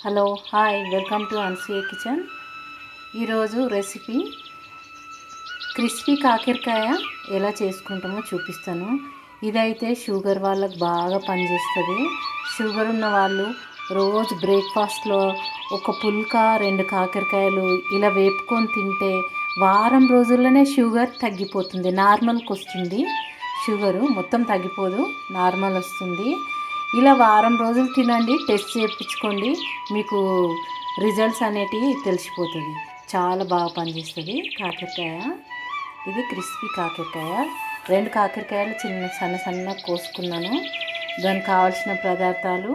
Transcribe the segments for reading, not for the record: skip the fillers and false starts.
Hello hi welcome to Anasuya kitchen. ఈరోజు recipe crispy కాకరకాయ ఎలా చేసుకుంటామో చూపిస్తాను. ఇదైతే షుగర్ వాళ్ళకి బాగా పనిచేస్తుంది. షుగర్ ఉన్న వాళ్ళు రోజు బ్రేక్ఫాస్ట్లో ఒక పుల్కా 2 కాకరకాయలు ఇలా వేపుకొని తింటే వారం రోజుల్లోనే షుగర్ తగ్గిపోతుంది, నార్మల్కి వస్తుంది. షుగరు మొత్తం తగ్గిపోదు, నార్మల్ వస్తుంది. ఇలా వారం రోజులు తినండి, టెస్ట్ చేయించుకోండి, మీకు రిజల్ట్స్ అనేటివి తెలిసిపోతుంది. చాలా బాగా పనిచేస్తుంది కాకరకాయ. ఇది క్రిస్పీ కాకరకాయ. 2 కాకరకాయలు సన్న కోసుకున్నాను. దానికి కావాల్సిన పదార్థాలు: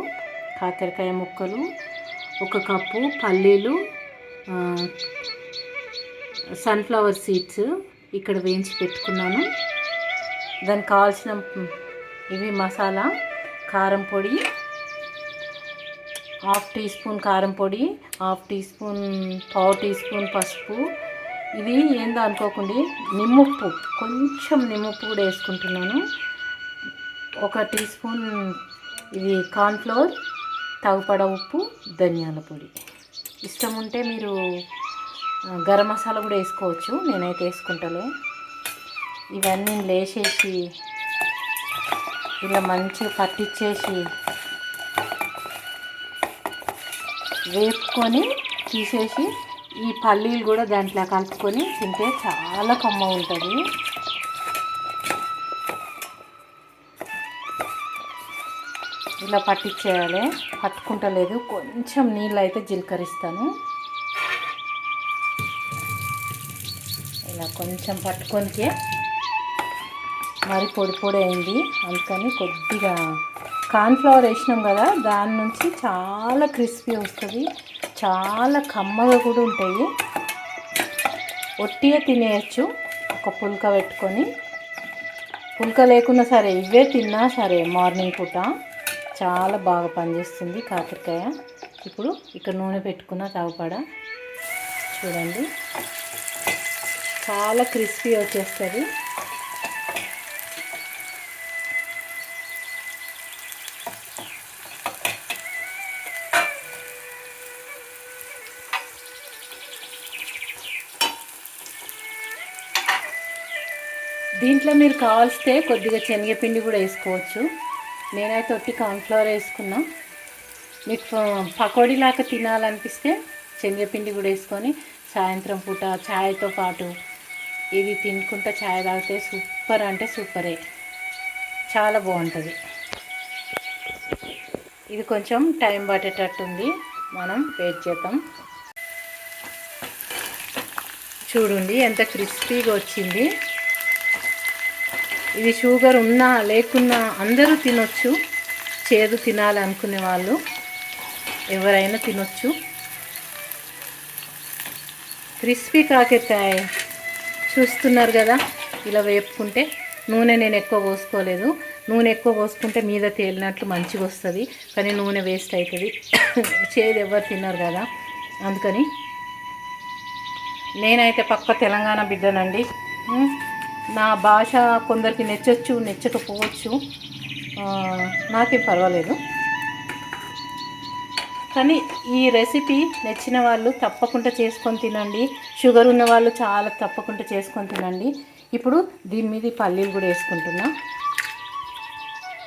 కాకరకాయ ముక్కలు, 1 కప్పు పల్లీలు, సన్ఫ్లవర్ సీడ్స్ ఇక్కడ వేయించి పెట్టుకున్నాను. దానికి కావాల్సిన ఇవి మసాలా: కారం పొడి, 1/2 టీ స్పూన్ కారం పొడి, 1/2 టీ స్పూన్, 1/4 టీ స్పూన్ పసుపు. ఇది ఏందో అనుకోకండి, నిమ్మప్పు, కొంచెం నిమ్మప్పు కూడా వేసుకుంటున్నాను. 1 టీ స్పూన్ ఇది కార్న్ఫ్లోర్, తగుపడ ఉప్పు, ధనియాల పొడి. ఇష్టం ఉంటే మీరు గరం మసాలా కూడా వేసుకోవచ్చు, నేనైతే వేసుకుంటాలే. ఇవన్నీ లేచేసి ఇలా మంచిగా పట్టించేసి వేపుకొని తీసేసి ఈ పల్లీలు కూడా దాంట్లో కలుపుకొని తింటే చాలా కమ్మ ఉంటుంది. ఇలా పట్టించేయాలి. పట్టుకుంటలేదు, కొంచెం నీళ్ళు అయితే జీలకరిస్తాను. ఇలా కొంచెం పట్టుకొనికే మరి పొడి అయింది, అందుకని కొద్దిగా కార్న్ఫ్లవర్ వేసినాం కదా, దాని నుంచి చాలా క్రిస్పీ వస్తుంది, చాలా కమ్మగా కూడా ఉంటాయి. ఒట్టిగా తినేయచ్చు, ఒక పుల్క పెట్టుకొని. పుల్క లేకున్నా సరే, ఇవే తిన్నా సరే మార్నింగ్ పూట చాలా బాగా పనిచేస్తుంది కాకరకాయ. ఇప్పుడు ఇక్కడ నూనె పెట్టుకున్న తవపడ చూడండి, చాలా క్రిస్పీ వచ్చేస్తుంది. దీంట్లో మీరు కావాల్సితే కొద్దిగా శనగపిండి కూడా వేసుకోవచ్చు. నేనైతే ఒట్టి కార్న్ఫ్లవర్ వేసుకున్నా. మీకు పకోడీలాగా తినాలనిపిస్తే శనగపిండి కూడా వేసుకొని సాయంత్రం పూట ఛాయ్తో పాటు ఇది తినుకుంటా ఛాయ్ తాగితే సూపర్ అంటే సూపరే, చాలా బాగుంటుంది. ఇది కొంచెం టైం పట్టేటట్టుంది, మనం వెయిట్ చేద్దాం. చూడండి ఎంత క్రిస్పీగా వచ్చింది. ఇది షుగర్ ఉన్నా లేకున్నా అందరూ తినొచ్చు. చేదు తినాలనుకునే వాళ్ళు ఎవరైనా తినొచ్చు. క్రిస్పీ కాకరకాయ చూస్తున్నారు కదా, ఇలా వేపుకుంటే. నూనె నేను ఎక్కువ పోసుకోలేదు, నూనె ఎక్కువ పోసుకుంటే మీద తేలినట్లు మంచిగా వస్తుంది, కానీ నూనె వేస్ట్ అవుతుంది. చేదు ఎవరు తిన్నారు కదా, అందుకని. నేనైతే పక్క తెలంగాణ బిడ్డనండి. నా భాష కొందరికి నచ్చచ్చు, నచ్చకపోవచ్చు, నాకేం పర్వాలేదు. కానీ ఈ రెసిపీ నచ్చిన వాళ్ళు తప్పకుండా చేసుకొని తినండి. షుగర్ ఉన్న వాళ్ళు చాలా తప్పకుండా చేసుకొని తినండి. ఇప్పుడు దీని మీద పల్లీలు కూడా వేసుకుంటున్నా.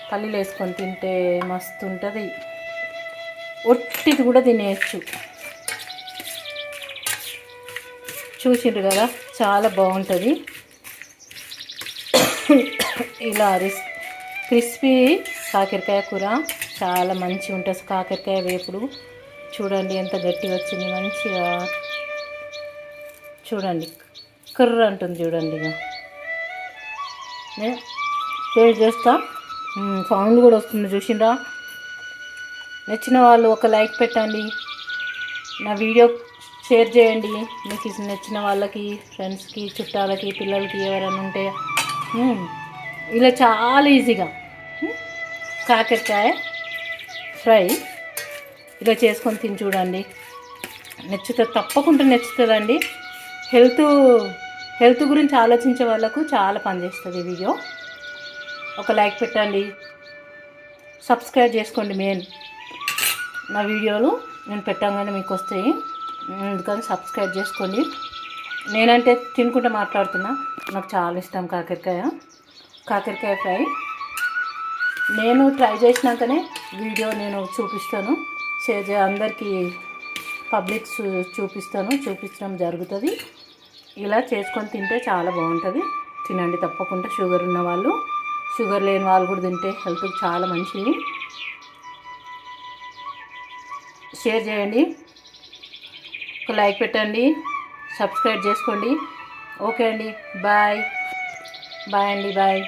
పల్లీలు వేసుకొని తింటే మస్తు ఉంటుంది. ఒట్టిది కూడా తినేయచ్చు. చూసిండ్రు కదా, చాలా బాగుంటుంది. ఇలా క్రిస్పీ కాకరకాయ కూర చాలా మంచిగా ఉంటుంది. కాకరకాయ వేపుడు చూడండి ఎంత గట్టిగా వచ్చింది, మంచిగా చూడండి, కర్ర అంటుంది చూడండి. ఇక నేను టేస్ట్ చేస్తా, సౌండ్ కూడా వస్తుంది చూసిండ్రా. నచ్చిన వాళ్ళు ఒక లైక్ పెట్టండి, నా వీడియో షేర్ చేయండి. మీకు నచ్చిన వాళ్ళకి, ఫ్రెండ్స్కి, చుట్టాలకి, పిల్లలకి ఎవరైనా ఉంటే. ఇలా చాలా ఈజీగా కాకరకాయ ఫ్రై ఇలా చేసుకొని తిని చూడండి, నచ్చుతుంది, తప్పకుండా నచ్చుతుందండి. హెల్త్ గురించి ఆలోచించే వాళ్ళకు చాలా పనిచేస్తుంది ఈ వీడియో. ఒక లైక్ పెట్టండి, సబ్స్క్రైబ్ చేసుకోండి. నా వీడియోలు నేను పెట్టంగానే మీకు వస్తాయి. అందుకని సబ్స్క్రైబ్ చేసుకోండి. నేనంటే తినుకుంటూ మాట్లాడుతున్నా, నాకు చాలా ఇష్టం కాకరకాయ ఫ్రై. నేను ట్రై చేసినాకనే వీడియో నేను చూపిస్తాను, అందరికీ పబ్లిక్ చూపించడం జరుగుతుంది. ఇలా చేసుకొని తింటే చాలా బాగుంటుంది. తినండి తప్పకుండా. షుగర్ ఉన్న వాళ్ళు, షుగర్ లేని వాళ్ళు కూడా తింటే హెల్త్కి చాలా మంచిది. షేర్ చేయండి, ఒక లైక్ పెట్టండి, సబ్స్క్రైబ్ చేసుకోండి. ఓకే అండి, బాయ్ అండి, బాయ్.